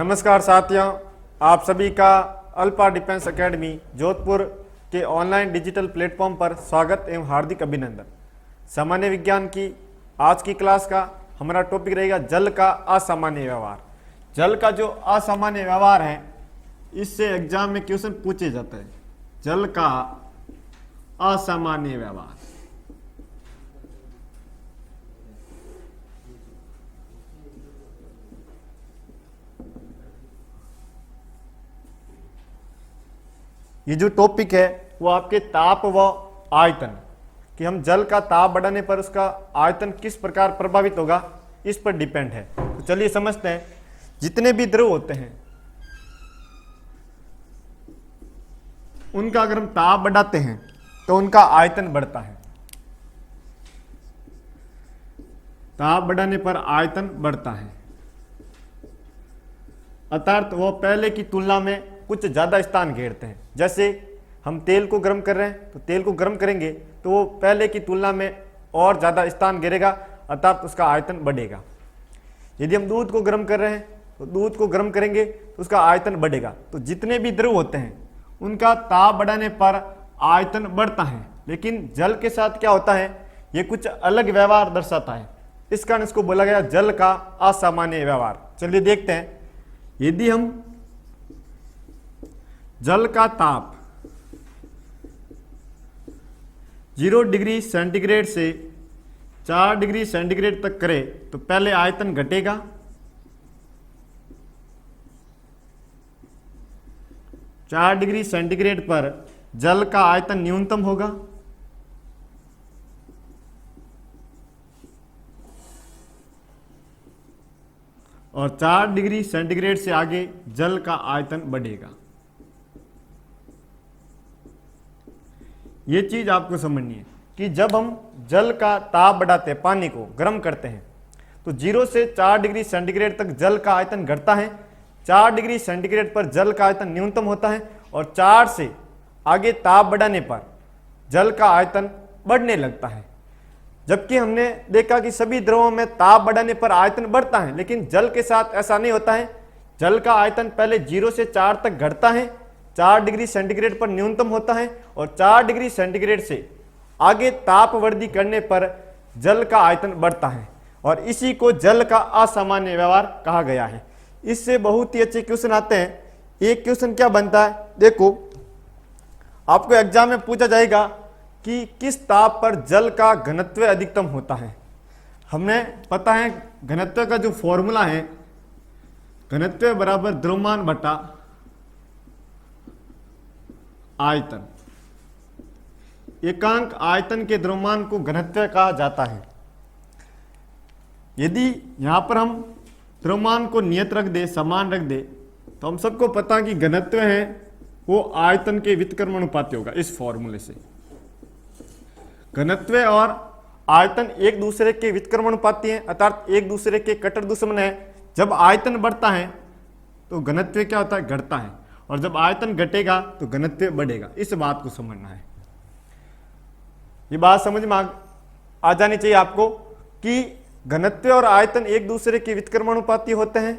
नमस्कार साथियों, आप सभी का अल्फा डिफेंस एकेडमी जोधपुर के ऑनलाइन डिजिटल प्लेटफॉर्म पर स्वागत एवं हार्दिक अभिनंदन। सामान्य विज्ञान की आज की क्लास का हमारा टॉपिक रहेगा जल का असामान्य व्यवहार। जल का जो असामान्य व्यवहार है इससे एग्जाम में क्वेश्चन पूछे जाता है। जल का असामान्य व्यवहार। ये जो टॉपिक है वो आपके ताप व आयतन कि हम जल का ताप बढ़ाने पर उसका आयतन किस प्रकार प्रभावित होगा इस पर डिपेंड है। तो चलिए समझते हैं। जितने भी द्रव होते हैं उनका अगर हम ताप बढ़ाते हैं तो उनका आयतन बढ़ता है। ताप बढ़ाने पर आयतन बढ़ता है, अर्थात वो पहले की तुलना में कुछ ज्यादा स्थान घेरते हैं। जैसे हम तेल को गर्म कर रहे हैं तो तेल को गर्म करेंगे तो वो पहले की तुलना में और ज्यादा स्थान घेरेगा, अर्थात उसका आयतन बढ़ेगा। यदि हम दूध को गर्म कर रहे हैं तो दूध को गर्म करेंगे तो उसका आयतन बढ़ेगा। तो जितने भी द्रव होते हैं उनका ताप बढ़ाने पर आयतन बढ़ता है, लेकिन जल के साथ क्या होता है, ये कुछ अलग व्यवहार दर्शाता है। इस कारण इसको बोला गया जल का असामान्य व्यवहार। चलिए देखते हैं। यदि हम जल का ताप 0 डिग्री सेंटीग्रेड से 4 डिग्री सेंटीग्रेड तक करें तो पहले आयतन घटेगा, चार डिग्री सेंटीग्रेड पर जल का आयतन न्यूनतम होगा और 4 डिग्री सेंटीग्रेड से आगे जल का आयतन बढ़ेगा। ये चीज आपको समझनी है कि जब हम जल का ताप बढ़ाते हैं, पानी को गर्म करते हैं, तो 0 से 4 डिग्री सेंटीग्रेड तक जल का आयतन घटता है, 4 डिग्री सेंटीग्रेड पर जल का आयतन न्यूनतम होता है और 4 से आगे ताप बढ़ाने पर जल का आयतन बढ़ने लगता है। जबकि हमने देखा कि सभी द्रवों में ताप बढ़ाने पर आयतन बढ़ता है, लेकिन जल के साथ ऐसा नहीं होता है। जल का आयतन पहले 0 से 4 तक घटता है, 4 डिग्री सेंटीग्रेड पर न्यूनतम होता है और 4 डिग्री सेंटीग्रेड से आगे ताप वृद्धि करने पर जल का आयतन बढ़ता है, और इसी को जल का असामान्य व्यवहार कहा गया है। इससे बहुत ही अच्छे क्वेश्चन आते हैं। एक क्वेश्चन क्या बनता है, देखो आपको एग्जाम में पूछा जाएगा कि किस ताप पर जल का घनत्व अधिकतम होता है। हमें पता है घनत्व का जो फॉर्मूला है, घनत्व बराबर द्रव्यमान बटा आयतन। एकांक आयतन के द्रव्यमान को घनत्व कहा जाता है। यदि यहां पर हम द्रव्यमान को नियत रख दे, समान रख दे, तो हम सबको पता कि घनत्व है वो आयतन के व्युत्क्रमानुपाती होगा। इस फॉर्मूले से घनत्व और आयतन एक दूसरे के व्युत्क्रमानुपाती हैं, अर्थात एक दूसरे के कट्टर दुश्मन है। जब आयतन बढ़ता है तो घनत्व क्या होता है, घटता है, और जब आयतन घटेगा तो घनत्व बढ़ेगा। इस बात को समझना है। ये बात समझ में आ जानी चाहिए आपको कि घनत्व और आयतन एक दूसरे के व्युत्क्रमानुपाती होते हैं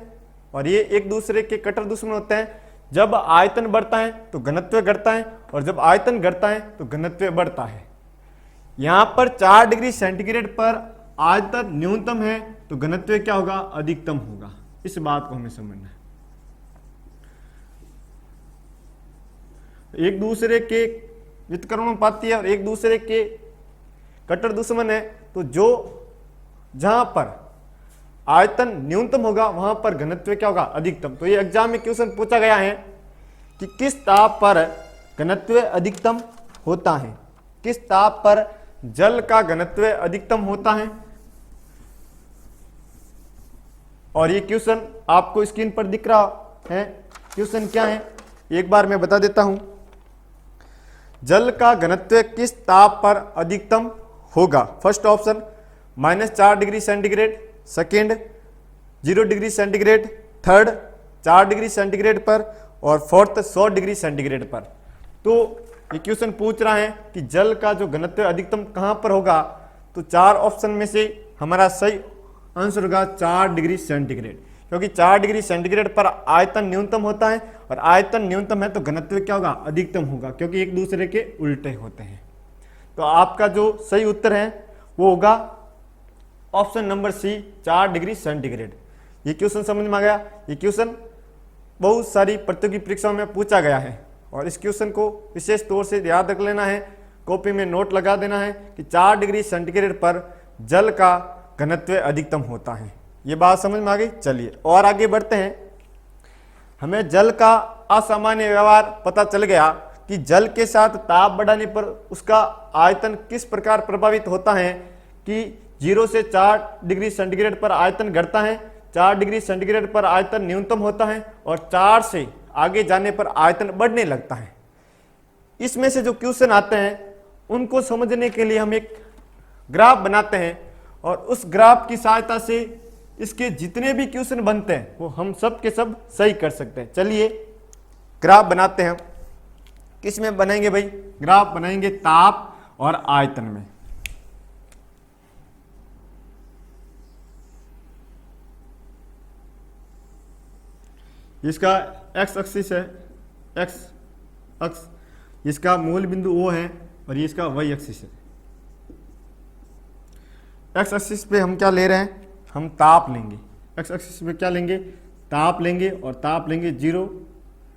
और ये एक दूसरे के कट्टर दुश्मन होते हैं। जब आयतन बढ़ता है तो घनत्व घटता है और जब आयतन घटता है तो घनत्व बढ़ता है। यहां पर 4 डिग्री सेंटीग्रेड पर आयतन न्यूनतम है तो घनत्व क्या होगा, अधिकतम होगा। इस बात को हमें समझना है। एक दूसरे के व्युत्क्रमानुपाती है और एक दूसरे के कट्टर दुश्मन है, तो जो जहां पर आयतन न्यूनतम होगा वहां पर घनत्व क्या होगा, अधिकतम। तो ये एग्जाम में क्वेश्चन पूछा गया है कि किस ताप पर घनत्व अधिकतम होता है, किस ताप पर जल का घनत्व अधिकतम होता है। और ये क्वेश्चन आपको स्क्रीन पर दिख रहा है। क्वेश्चन क्या है एक बार मैं बता देता हूं। जल का घनत्व किस ताप पर अधिकतम होगा। First option -4 degree centigrade, second 0 degree centigrade, third 4 degree centigrade पर और फोर्थ 100 डिग्री सेंटीग्रेड पर। तो ये क्वेश्चन पूछ रहा है कि जल का जो घनत्व अधिकतम कहां पर होगा, तो 4 ऑप्शन में से हमारा सही आंसर होगा 4 डिग्री सेंटीग्रेड, क्योंकि 4 डिग्री सेंटीग्रेड पर आयतन न्यूनतम होता है, और आयतन न्यूनतम है तो घनत्व क्या होगा, अधिकतम होगा, क्योंकि एक दूसरे के उल्टे होते हैं। तो आपका जो सही उत्तर है वो होगा option number C, 4 degree centigrade. ये क्वेश्चन समझ में आ गया। ये क्वेश्चन बहुत सारी प्रतियोगी परीक्षाओं में पूछा गया है, और इस क्वेश्चन को विशेष तौर से याद रख लेना है, कॉपी में नोट लगा देना है कि 4 डिग्री सेंटीग्रेड पर जल का घनत्व अधिकतम होता है। ये बात समझ में आ गई। चलिए और आगे बढ़ते हैं। हमें जल का असामान्य व्यवहार पता चल गया कि जल के साथ ताप बढ़ाने पर उसका आयतन किस प्रकार प्रभावित होता है, कि 0 से 4 डिग्री सेंटीग्रेड पर आयतन घटता है, 4 डिग्री सेंटीग्रेड पर आयतन न्यूनतम होता है, और 4 से आगे जाने पर आयतन बढ़ने लगता है। इसमें से जो क्वेश्चन आते हैं उनको समझने के लिए हम एक ग्राफ बनाते हैं, और उस ग्राफ की सहायता से इसके जितने भी क्वेश्चन बनते हैं वो हम सब के सब सही कर सकते हैं। चलिए ग्राफ बनाते हैं। किस में बनाएंगे भाई? ग्राफ बनाएंगे ताप और आयतन में। इसका एक्स एक्सिस है, एक्स अक्ष, इसका मूल बिंदु O है, और ये इसका वाई एक्सिस है। एक्स एक्सिस पे हम क्या ले रहे हैं? हम ताप लेंगे। एक्स एक्सिस पे क्या लेंगे? ताप लेंगे, और ताप लेंगे 0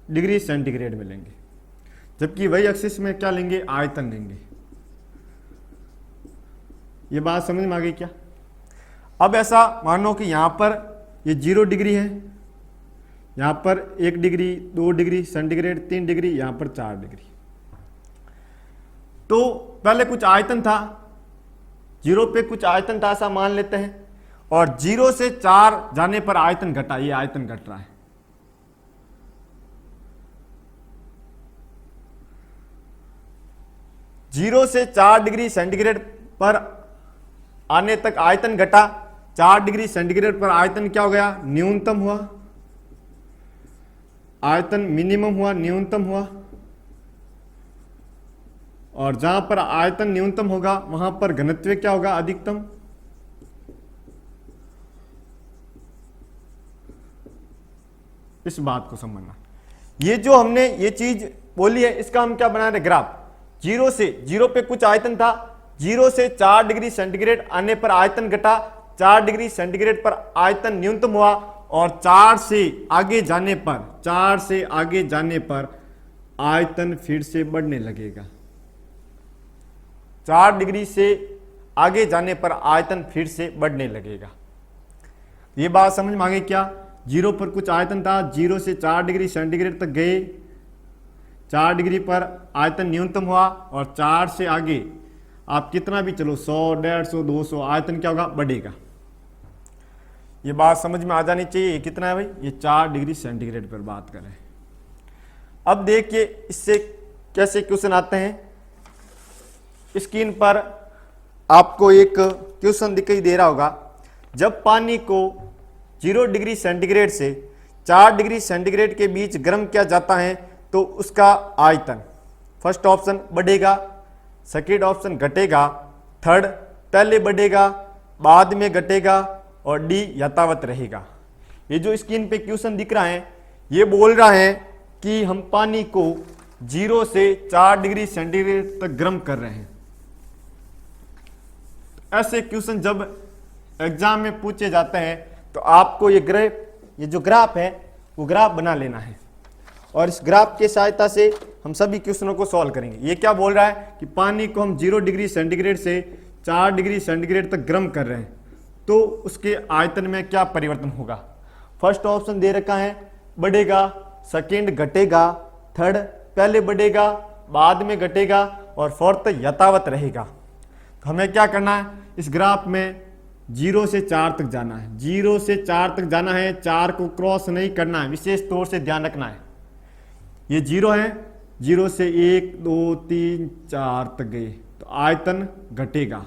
डिग्री सेंटीग्रेड में लेंगे, जबकि वाई एक्सिस में क्या लेंगे? आयतन लेंगे। ये बात समझ में आ गई क्या? अब ऐसा मानो कि यहाँ पर ये 0 डिग्री है, यहाँ पर 1 डिग्री, 2 डिग्री सेंटीग्रेड, 3 डिग्री, यहाँ पर 4 डिग्री। तो पहले कुछ आयतन था, 0 पे कुछ आयतन था ऐसा मान लेते हैं, और 0 से 4 जाने पर आयतन घटा, ये आयतन घट रहा है। जीरो से 4 डिग्री सेंटीग्रेड पर आने तक आयतन घटा, 4 डिग्री सेंटीग्रेड पर आयतन क्या हो गया? न्यूनतम हुआ, आयतन मिनिमम हुआ, न्यूनतम हुआ, और जहां पर आयतन न्यूनतम होगा वहां पर घनत्व क्या होगा? अधिकतम। इस बात को समझना। ये जो हमने ये चीज बोली है इसका हम क्या बना रहे? ग्राफ। 0 पे कुछ आयतन था, 0 से 4 डिग्री सेंटीग्रेड आने पर आयतन घटा, 4 डिग्री सेंटीग्रेड पर आयतन न्यूनतम हुआ, और 4 से आगे जाने पर आयतन फिर से बढ़ने लगेगा। 4 डिग्री से आगे जाने पर आयतन फिर से बढ़ने लगेगा। ये बात समझ में आ गई क्या? 0 पर कुछ आयतन था, 0 से 4 डिग्री सेंटीग्रेड तक गए, 4 डिग्री पर आयतन न्यूनतम हुआ, और 4 से आगे आप कितना भी चलो, 100, 150, 200, आयतन क्या होगा? बढ़ेगा। ये बात समझ में आ जानी चाहिए। ये कितना है भाई? ये 4 डिग्री सेंटीग्रेड पर बात कर रहे हैं। अब देखिए इससे कैसे क्वेश्चन आते हैं। स्क्रीन पर आपको एक क्वेश्चन दिखाई दे रहा होगा। जब पानी को 0 डिग्री सेंटीग्रेड से 4 डिग्री सेंटीग्रेड के बीच गर्म किया जाता है तो उसका आयतन, फर्स्ट ऑप्शन बढ़ेगा, सेकेंड ऑप्शन घटेगा, थर्ड पहले बढ़ेगा बाद में घटेगा, और डी यथावत रहेगा। ये जो स्क्रीन पे क्वेश्चन दिख रहा है ये बोल रहा है कि हम पानी को 0 से 4 डिग्री सेंटीग्रेड तक गर्म कर रहे हैं। ऐसे क्वेश्चन जब एग्जाम में पूछे जाते हैं तो आपको ये जो ग्राफ है वो ग्राफ बना लेना है, और इस ग्राफ की सहायता से हम सभी क्वेश्चनों को सॉल्व करेंगे। ये क्या बोल रहा है कि पानी को हम 0 डिग्री सेंटीग्रेड से 4 डिग्री सेंटीग्रेड तक गर्म कर रहे हैं तो उसके आयतन में क्या परिवर्तन होगा। फर्स्ट ऑप्शन दे रखा है बढ़ेगा, सेकेंड घटेगा, थर्ड पहले बढ़ेगा बाद में घटेगा, और फोर्थ यथावत रहेगा। तो हमें क्या करना है? इस ग्राफ में 0 से 4 तक जाना है, 0 से 4 तक जाना है, 4 को क्रॉस नहीं करना है, विशेष तौर से ध्यान रखना है। ये 0 है, 0 से 1, 2, 3, 4 तक गए तो आयतन घटेगा,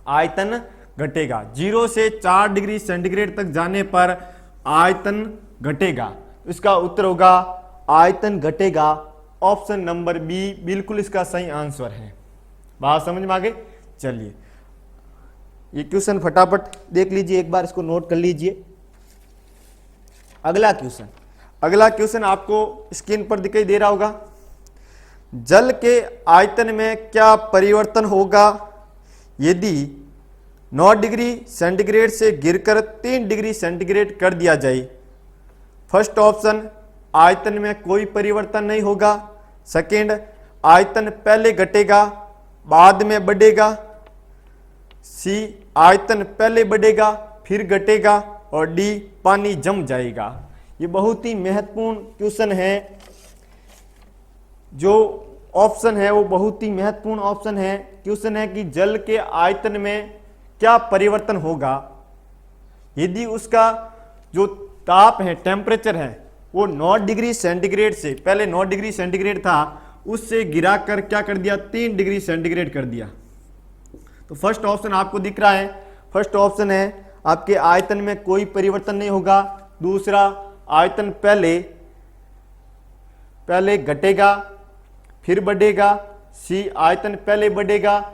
आयतन घटेगा। 0 से 4 डिग्री सेंटीग्रेड तक जाने पर आयतन घटेगा। इसका उत्तर होगा आयतन घटेगा। ऑप्शन नंबर बी बिल्कुल इसका सही आंसर है। बात समझ में आ गई? चलिए ये क्वेश्चन फटाफट देख लीजिए, एक बार इसको नोट कर लीजिए। अगला क्वेश्चन आपको स्क्रीन पर दिखाई दे रहा होगा। जल के आयतन में क्या परिवर्तन होगा यदि 9 डिग्री सेंटीग्रेड से गिरकर 3 डिग्री सेंटीग्रेड कर दिया जाए? फर्स्ट ऑप्शन, आयतन में कोई परिवर्तन नहीं होगा। सेकेंड, आयतन पहले घटेगा बाद में बढ़ेगा। सी, आयतन पहले बढ़ेगा फिर घटेगा। और डी, पानी जम जाएगा। ये बहुत ही महत्वपूर्ण क्वेश्चन है। जो ऑप्शन है वो बहुत ही महत्वपूर्ण ऑप्शन है। क्वेश्चन है कि जल के आयतन में क्या परिवर्तन होगा यदि उसका जो ताप है, टेम्परेचर है, वो 9 डिग्री सेंटीग्रेड से, पहले 9 डिग्री सेंटीग्रेड था, उससे गिराकर क्या कर दिया, 3 डिग्री सेंटीग्रेड कर दिया। तो फर्स्ट ऑप्शन आपको दिख रहा है, फर्स्ट ऑप्शन है आपके आयतन में कोई परिवर्तन नहीं होगा। दूसरा, आयतन पहले घटेगा फिर बढ़ेगा। सी, आयतन पहले बढ़ेगा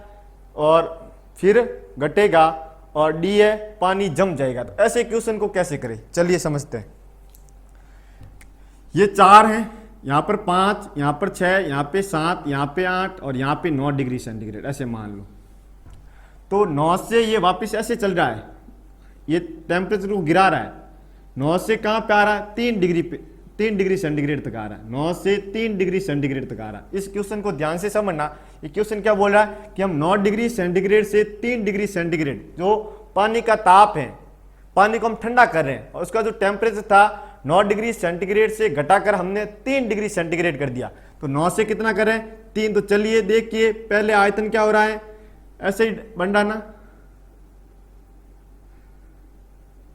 और फिर घटेगा। और डी है, पानी जम जाएगा। तो ऐसे क्वेश्चन को कैसे करें, चलिए समझते हैं। ये 4 हैं, यहां पर 5, यहां पर 6, यहां पे 7, यहां पे 8 और यहां पे 9 डिग्री सेंटीग्रेड, ऐसे मान लो। तो 9 से ये वापस ऐसे चल रहा है, ये टेम्परेचर को गिरा रहा है। 9 से कहां पे आ रहा है, 3 डिग्री पे, 3 डिग्री सेंटीग्रेड तक आ रहा है। 9 से 3 डिग्री सेंटीग्रेड तक आ रहा है। इस क्वेश्चन को ध्यान से समझना। ये क्वेश्चन क्या बोल रहा है कि हम 9 डिग्री सेंटीग्रेड से 3 डिग्री सेंटीग्रेड, जो पानी का ताप है, पानी को हम ठंडा कर रहे हैं और उसका जो टेम्परेचर था 9 डिग्री सेंटीग्रेड से घटाकर हमने 3 डिग्री सेंटीग्रेड कर दिया। तो 9 से कितना कर रहे हैं, 3। तो चलिए देखिए, पहले आयतन क्या हो रहा है, ऐसे ही बढ़ाना,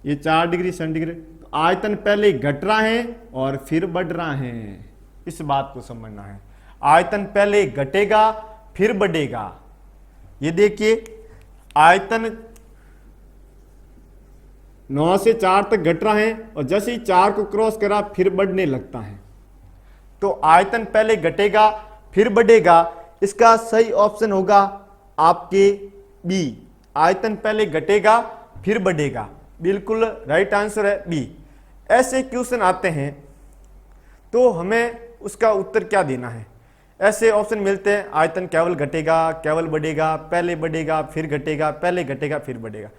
ये 4 डिग्री सेंटीग्रेड। तो आयतन पहले घट रहा है और फिर बढ़ रहा है, इस बात को समझना है। आयतन पहले घटेगा फिर बढ़ेगा। ये देखिए, आयतन 9 से 4 तक घट रहा है और जैसे ही 4 को क्रॉस करा फिर बढ़ने लगता है। तो आयतन पहले घटेगा फिर बढ़ेगा। इसका सही ऑप्शन होगा आपके बी, आयतन पहले घटेगा फिर बढ़ेगा। बिल्कुल राइट आंसर है बी। ऐसे क्वेश्चन आते हैं तो हमें उसका उत्तर क्या देना है। ऐसे ऑप्शन मिलते हैं, आयतन केवल घटेगा केवल बढ़ेगा, पहले बढ़ेगा फिर घटेगा, पहले घटेगा फिर बढ़ेगा।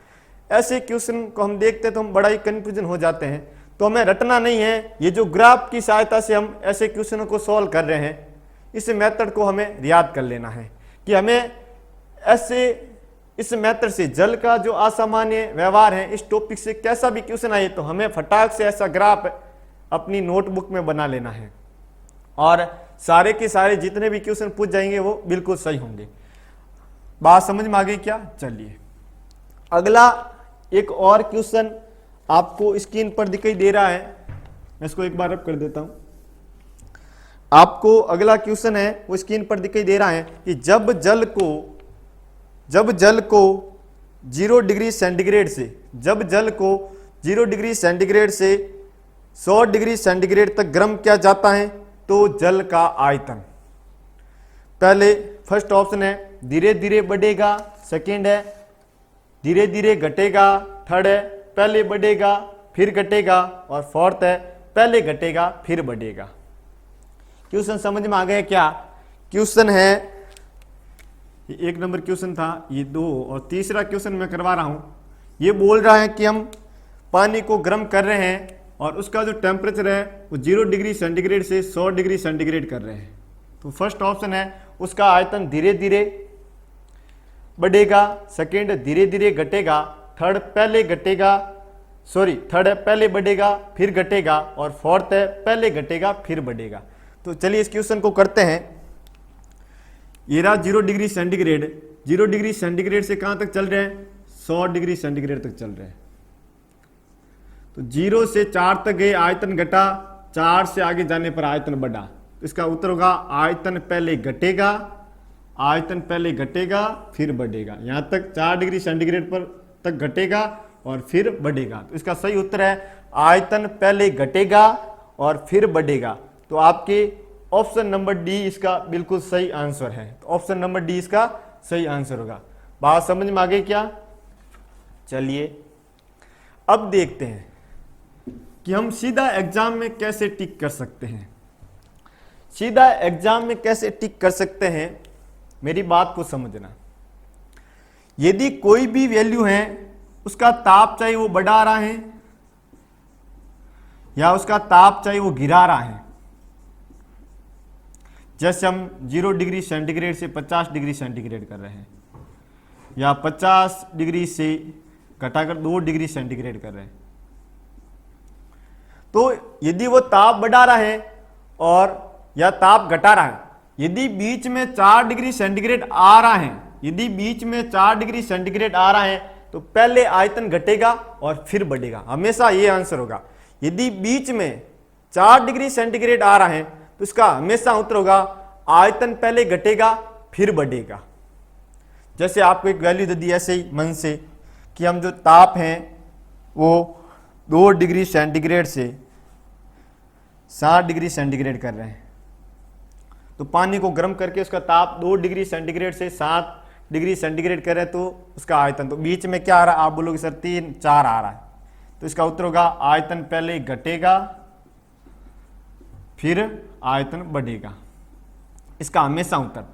ऐसे क्वेश्चन को हम देखते हैं तो हम बड़ा ही कंफ्यूजन हो जाते हैं। तो हमें रटना नहीं है, ये जो ग्राफ की सहायता से हम ऐसे क्वेश्चनों को सॉल्व कर रहे हैं, इस मेथड को हमें याद कर लेना है कि हमें ऐसे इस मेथड से जल का जो असामान्य व्यवहार है, इस टॉपिक से कैसा भी क्वेश्चन आए तो हमें फटाक से ऐसा ग्राफ अपनी नोटबुक में बना लेना है और सारे के सारे जितने भी क्वेश्चन पूछ जाएंगे वो बिल्कुल सही होंगे। बात समझ में आ गई क्या? चलिए अगला एक और क्वेश्चन आपको स्क्रीन पर दिखाई दे रहा है, मैं इसको एक बार रब कर देता हूं। आपको अगला क्वेश्चन है वो स्क्रीन पर दिखाई दे रहा है कि जब जल को 0 डिग्री सेंटीग्रेड से, जब जल को 0 डिग्री सेंटीग्रेड से 100 डिग्री सेंटीग्रेड तक गर्म किया जाता है तो जल का आयतन, पहले फर्स्ट ऑप्शन है धीरे धीरे बढ़ेगा, सेकेंड है धीरे धीरे घटेगा, थर्ड है पहले बढ़ेगा फिर घटेगा और फोर्थ है पहले घटेगा फिर बढ़ेगा। क्वेश्चन समझ में आ गया क्या? क्वेश्चन है, ये 1 नंबर क्वेश्चन था, ये 2 और तीसरा क्वेश्चन मैं करवा रहा हूं। ये बोल रहा है कि हम पानी को गर्म कर रहे हैं और उसका जो टेम्परेचर है वो 0 डिग्री सेंटीग्रेड से 100 डिग्री सेंटीग्रेड कर रहे हैं। तो फर्स्ट ऑप्शन है उसका आयतन धीरे धीरे बढ़ेगा, सेकेंड धीरे धीरे घटेगा, थर्ड है पहले बढ़ेगा फिर घटेगा और फोर्थ है पहले घटेगा फिर बढ़ेगा। तो चलिए इस क्वेश्चन को करते हैं। ये रहा 0 डिग्री सेंटीग्रेड, 0 डिग्री सेंटीग्रेड से कहां तक चल रहे हैं, 100 डिग्री सेंटीग्रेड तक चल रहे हैं। तो 0 से 4 तक गए, आयतन घटा, 4 से आगे जाने पर आयतन बढ़ा। तो इसका उत्तर होगा आयतन पहले घटेगा, आयतन पहले घटेगा फिर बढ़ेगा। यहां तक 4 डिग्री सेंटीग्रेड पर तक घटेगा और फिर बढ़ेगा। तो इसका सही उत्तर है आयतन पहले घटेगा और फिर बढ़ेगा। तो आपके ऑप्शन नंबर डी इसका बिल्कुल सही आंसर है। तो ऑप्शन नंबर डी इसका सही आंसर होगा। बात समझ में आ गई क्या? चलिए अब देखते हैं कि हम सीधा एग्जाम में कैसे टिक कर सकते हैं। सीधा एग्जाम में कैसे टिक कर सकते हैं, मेरी बात को समझना। यदि कोई भी वैल्यू है, उसका ताप चाहे वो बढ़ा रहा है या उसका ताप चाहे वो गिरा रहा है, जैसे हम 0 डिग्री सेंटीग्रेड से 50 डिग्री सेंटीग्रेड कर रहे हैं या 50 डिग्री से घटाकर 2 डिग्री सेंटीग्रेड कर रहे हैं, तो यदि वो ताप बढ़ा रहा है और या ताप घटा रहा है, यदि बीच में 4 डिग्री सेंटीग्रेड आ रहा है, यदि बीच में 4 डिग्री सेंटीग्रेड आ रहा है तो पहले आयतन घटेगा और फिर बढ़ेगा। हमेशा ये आंसर होगा। यदि बीच में 4 डिग्री सेंटीग्रेड आ रहा है तो इसका हमेशा उत्तर होगा आयतन पहले घटेगा फिर बढ़ेगा। जैसे आपको एक वैल्यू दे दी ऐसे ही मन से कि हम जो ताप हैं वो 2 डिग्री सेंटीग्रेड से 60 डिग्री सेंटीग्रेड कर रहे हैं, तो पानी को गर्म करके उसका ताप 2 डिग्री सेंटीग्रेड से 7 डिग्री सेंटीग्रेड कर रहे हैं, तो उसका आयतन, तो बीच में क्या आ रहा है, आप बोलोगे सर 3 4 आ रहा है, तो इसका उत्तर होगा आयतन पहले घटेगा फिर आयतन बढ़ेगा। इसका हमेशा उत्तर,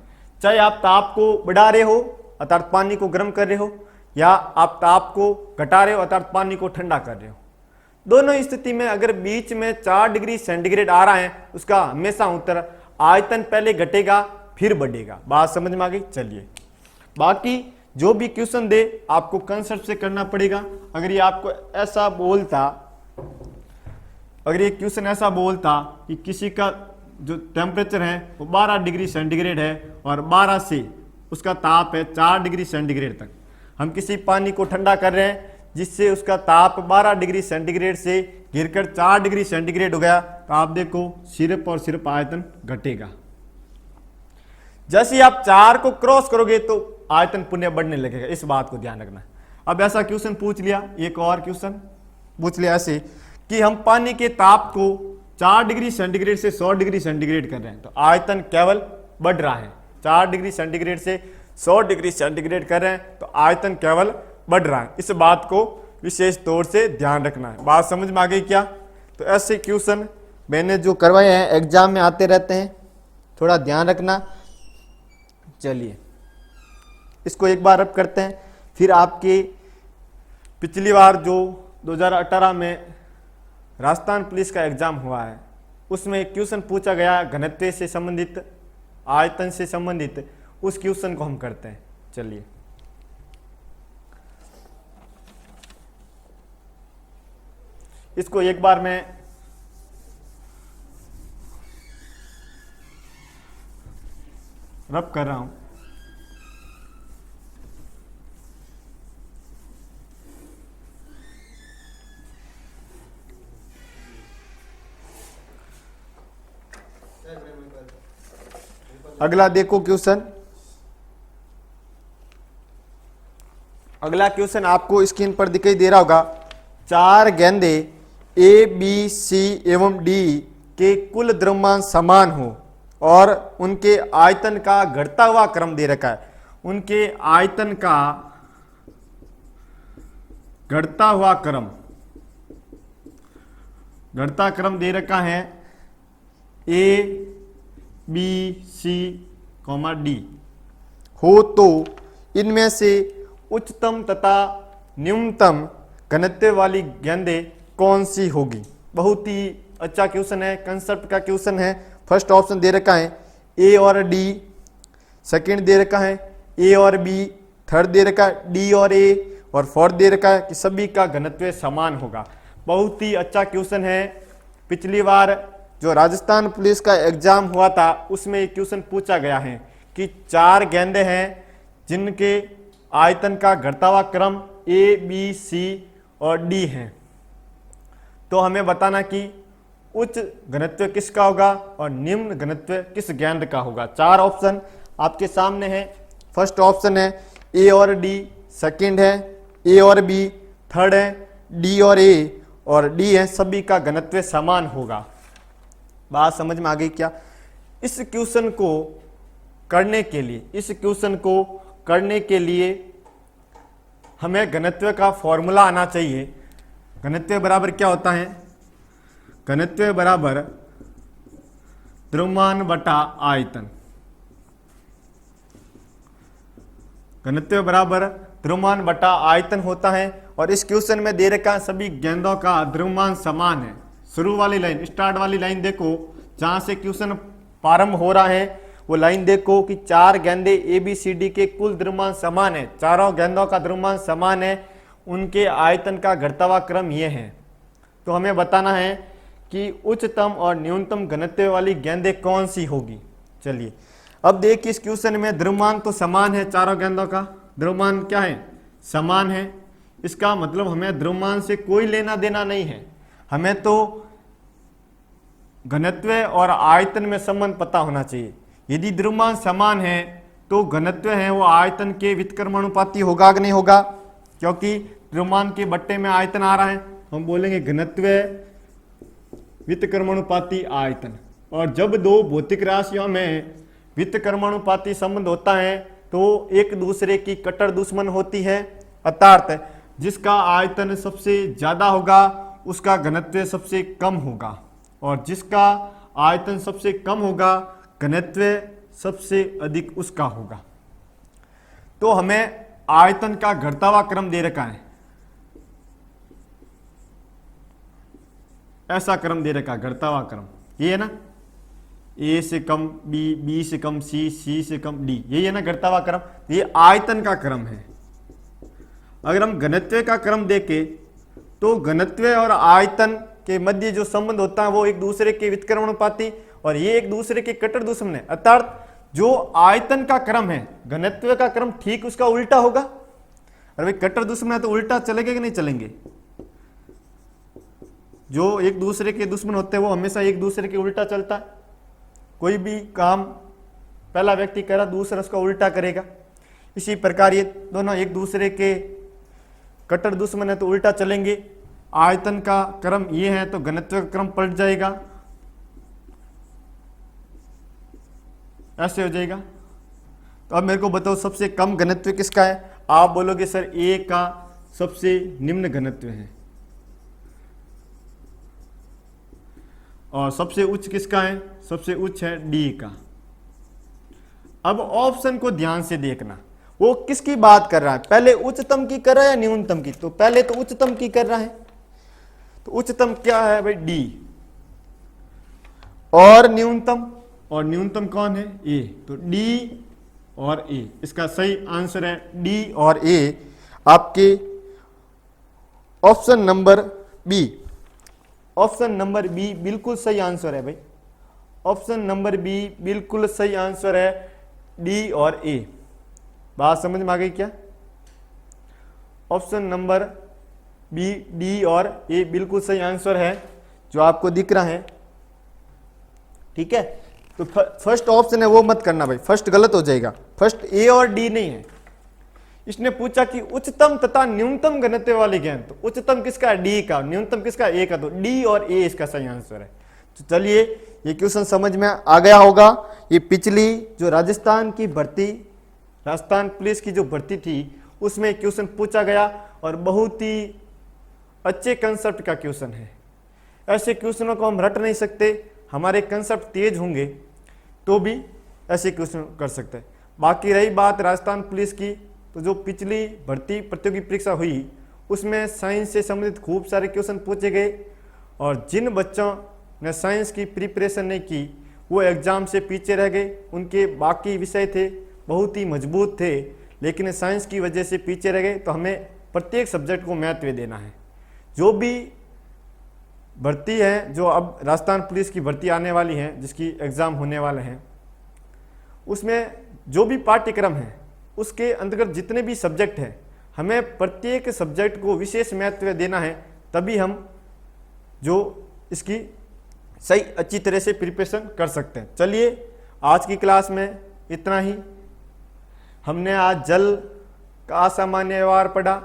चाहे आप ताप को बढ़ा रहे हो अर्थात पानी को गर्म कर रहे हो या आप ताप को घटा रहे हो अर्थात पानी को ठंडा कर रहे हो, दोनों स्थिति में अगर बीच में 4 डिग्री सेंटीग्रेड आ रहा है उसका हमेशा उत्तर आयतन पहले घटेगा फिर बढ़ेगा। बात समझ में आ गई। चलिए, बाकी जो भी क्वेश्चन दे आपको कंसेप्ट से करना पड़ेगा। अगर ये आपको ऐसा बोलता, अगर ये क्वेश्चन ऐसा बोलता कि किसी का जो टेम्परेचर है वो 12 डिग्री सेंटीग्रेड है और 12 से उसका ताप है 4 डिग्री सेंटीग्रेड तक, हम किसी पानी को ठंडा कर रहे हैं जिससे उसका ताप 12 डिग्री सेंटीग्रेड से गिरकर 4 डिग्री सेंटीग्रेड हो गया, तो आप देखो सिर्फ और सिर्फ आयतन घटेगा। जैसे ही आप 4 को क्रॉस करोगे तो आयतन पुनः बढ़ने लगेगा, इस बात को ध्यान रखना। अब ऐसा क्वेश्चन पूछ लिया, एक और क्वेश्चन पूछ लिया ऐसे कि हम पानी के ताप को 4 डिग्री सेंटीग्रेड से 100 डिग्री सेंटीग्रेड कर रहे हैं, तो आयतन केवल बढ़ रहा है। 4 डिग्री सेंटीग्रेड से 100 डिग्री सेंटीग्रेड कर रहे हैं तो आयतन केवल बढ़ रहा है। इस बात को विशेष तौर से ध्यान रखना है। बात समझ में आ गई क्या? तो ऐसे क्वेश्चन मैंने जो करवाए हैं एग्जाम में आते रहते हैं, थोड़ा ध्यान रखना। चलिए इसको एक बार रब करते हैं, फिर आपके पिछली बार जो 2018 में राजस्थान पुलिस का एग्जाम हुआ है उसमें एक क्वेश्चन पूछा गया घनत्व से संबंधित, आयतन से संबंधित, उस क्वेश्चन को हम करते हैं। चलिए इसको एक बार मैं रब कर रहा हूं। अगला देखो क्वेश्चन, अगला क्वेश्चन आपको स्क्रीन पर दिखाई दे रहा होगा। 4 गेंदे ए बी सी एवं डी के कुल द्रव्यमान समान हो और उनके आयतन का घटता हुआ क्रम दे रखा है। उनके आयतन का घटता हुआ क्रम, घटता क्रम दे रखा है ए बी सी डी हो, तो इनमें से उच्चतम तथा न्यूनतम घनत्व वाली गेंदें कौन सी होगी? बहुत ही अच्छा क्वेश्चन है, कंसेप्ट का क्वेश्चन है। फर्स्ट ऑप्शन दे रखा है ए और डी, सेकंड दे रखा है ए और बी, थर्ड दे रखा है डी और ए, और फोर्थ दे रखा है कि सभी का घनत्व समान होगा। बहुत ही अच्छा क्वेश्चन है। पिछली बार जो राजस्थान पुलिस का एग्जाम हुआ था उसमें एक क्वेश्चन पूछा गया है कि 4 गेंदें हैं जिनके आयतन का घटता हुआ क्रम ए बी सी और डी है, तो हमें बताना कि उच्च घनत्व किसका होगा और निम्न घनत्व किस गेंद का होगा। 4 ऑप्शन आपके सामने है। फर्स्ट ऑप्शन है ए और डी, सेकंड है ए और बी, थर्ड है डी और ए, और डी है सभी का घनत्व समान होगा। बात समझ में आ गई क्या? इस क्वेश्चन को करने के लिए, इस क्वेश्चन को करने के लिए हमें घनत्व का फॉर्मूला आना चाहिए। घनत्व बराबर क्या होता है? घनत्व बराबर द्रव्यमान बटा आयतन। घनत्व बराबर द्रव्यमान बटा आयतन होता है। और इस क्वेश्चन में दे रखा है सभी गेंदों का द्रव्यमान समान है। शुरू वाली लाइन, स्टार्ट वाली लाइन देखो, जहां से क्वेश्चन प्रारंभ हो रहा है वो लाइन देखो कि 4 गेंदे ABCD के कुल द्रव्यमान समान है, चारों गेंदों का द्रव्यमान समान है, उनके आयतन का घटता क्रम ये है। तो हमें बताना है कि उच्चतम और न्यूनतम घनत्व वाली गेंदें कौन सी होगी। चलिए अब देखिए, इस क्वेश्चन में द्रव्यमान तो समान है, चारों गेंदों का द्रव्यमान क्या है, समान है। इसका मतलब हमें द्रव्यमान से कोई लेना देना नहीं है, हमें तो घनत्व और आयतन में संबंध पता होना चाहिए। यदि द्रव्यमान समान है तो घनत्व है वो आयतन के व्युत्क्रमानुपाती होगा कि नहीं होगा, क्योंकि द्रव्यमान के बट्टे में आयतन आ रहा है, हम बोलेंगे घनत्व व्युत्क्रमानुपाती आयतन। और जब दो भौतिक राशियों में व्युत्क्रमानुपाती संबंध होता है तो एक दूसरे की कट्टर दुश्मन होती है, अर्थात जिसका आयतन सबसे ज्यादा होगा उसका घनत्व सबसे कम होगा, और जिसका आयतन सबसे कम होगा घनत्व सबसे अधिक उसका होगा। तो हमें आयतन का घटता हुआ क्रम दे रखा है, ऐसा क्रम दे रखा है, घटता हुआ क्रम ये है ना, A से कम B, B से कम C, C से कम D, यही है ना घटता हुआ क्रम। ये आयतन का क्रम है। अगर हम घनत्व का क्रम देखें तो घनत्व और आयतन के मध्य जो संबंध होता है वो एक दूसरे के व्युत्क्रमानुपाती और ये एक दूसरे के कट्टर दुश्मन है, अर्थात जो आयतन का क्रम है घनत्व का क्रम ठीक उसका उल्टा होगा। अरे भाई कट्टर दुश्मन है तो उल्टा चलेंगे कि नहीं चलेंगे, जो एक दूसरे के दुश्मन होते हैं वो हमेशा एक दूसरे के उल्टा चलता है। कोई भी काम पहला व्यक्ति करा दूसरा उसका उल्टा करेगा, इसी प्रकार ये दोनों एक दूसरे के कट्टर दुश्मन है तो उल्टा चलेंगे। आयतन का क्रम ये है तो घनत्व का क्रम पलट जाएगा, ऐसे हो जाएगा। तो अब मेरे को बताओ सबसे कम घनत्व किसका है। आप बोलोगे सर A का सबसे निम्न घनत्व है, और सबसे उच्च किसका है, सबसे उच्च है D का। अब ऑप्शन को ध्यान से देखना, वो किसकी बात कर रहा है, पहले उच्चतम की कर रहा है या न्यूनतम की। तो पहले तो उच्चतम की कर रहा है, तो उच्चतम क्या है भाई D, और न्यूनतम कौन है A, तो D और A। इसका सही आंसर है D और A, आपके option number B. Option number B बिल्कुल सही आंसर है भाई, ऑप्शन नंबर बी बिल्कुल सही आंसर है, डी और ए। बात समझ में आ गई क्या। ऑप्शन नंबर बी, डी और ए बिल्कुल सही आंसर है जो आपको दिख रहा है, ठीक है। तो फर्स्ट ऑप्शन है वो मत करना भाई, फर्स्ट गलत हो जाएगा, फर्स्ट ए और डी नहीं है। इसने पूछा कि उच्चतम तथा न्यूनतम घनत्व वाली गेंद, तो उच्चतम किसका है, डी का, न्यूनतम किसका, ए का, तो डी और ए इसका सही आंसर है। तो चलिए ये क्वेश्चन समझ में आ गया होगा। ये पिछली जो राजस्थान पुलिस की जो भर्ती थी उसमें क्वेश्चन पूछा गया और बहुत ही अच्छे कंसेप्ट का क्वेश्चन है। ऐसे क्वेश्चनों को हम रट नहीं सकते, हमारे कंसेप्ट तेज होंगे तो भी ऐसे क्वेश्चन कर सकते हैं। बाकी रही बात राजस्थान पुलिस की, तो जो पिछली भर्ती प्रतियोगी परीक्षा हुई उसमें साइंस से संबंधित खूब सारे क्वेश्चन पूछे गए, और जिन बच्चों ने साइंस की प्रिपरेशन नहीं की वो एग्जाम से पीछे रह गए। उनके बाकी विषय थे बहुत ही मजबूत थे, लेकिन साइंस की वजह से पीछे रह गए। तो हमें प्रत्येक सब्जेक्ट को महत्व देना है। जो भी भर्ती है, जो अब राजस्थान पुलिस की भर्ती आने वाली है, जिसकी एग्ज़ाम होने वाले हैं, उसमें जो भी पाठ्यक्रम है उसके अंतर्गत जितने भी सब्जेक्ट हैं, हमें प्रत्येक सब्जेक्ट को विशेष महत्व देना है, तभी हम जो इसकी सही अच्छी तरह से प्रिपरेशन कर सकते हैं। चलिए आज की क्लास में इतना ही। हमने आज जल का असामान्य व्यवहार पढ़ा,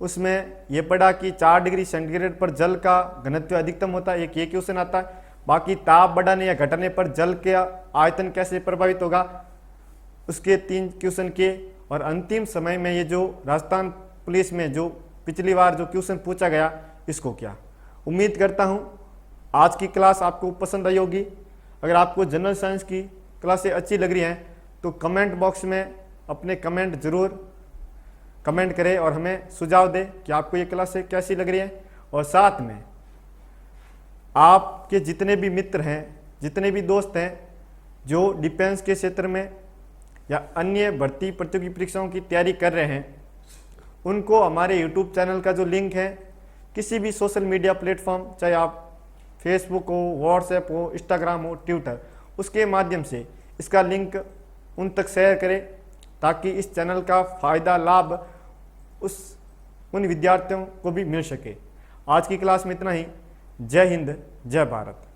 उसमें यह पढ़ा कि 4 डिग्री सेंटीग्रेड पर जल का घनत्व अधिकतम होता है, एक ये क्वेश्चन आता है। बाकी ताप बढ़ाने या घटने पर जल के आयतन कैसे प्रभावित होगा, उसके 3 क्वेश्चन के। और अंतिम समय में ये जो राजस्थान पुलिस में जो पिछली बार जो क्वेश्चन पूछा गया, इसको क्या। उम्मीद करता हूँ आज की क्लास आपको पसंद आई होगी। अगर आपको जनरल साइंस की क्लासें अच्छी लग रही हैं तो कमेंट बॉक्स में अपने कमेंट ज़रूर कमेंट करें और हमें सुझाव दें कि आपको ये क्लासें कैसी लग रही हैं। और साथ में आपके जितने भी मित्र हैं, जितने भी दोस्त हैं जो डिफेंस के क्षेत्र में या अन्य भर्ती प्रतियोगी परीक्षाओं की तैयारी कर रहे हैं, उनको हमारे यूट्यूब चैनल का जो लिंक है किसी भी सोशल मीडिया प्लेटफॉर्म, चाहे आप फेसबुक हो, व्हाट्सएप हो, इंस्टाग्राम हो, ट्विटर, उसके माध्यम से इसका लिंक उन तक शेयर करें ताकि इस चैनल का फ़ायदा लाभ उन विद्यार्थियों को भी मिल सके। आज की क्लास में इतना ही। जय हिंद, जय भारत।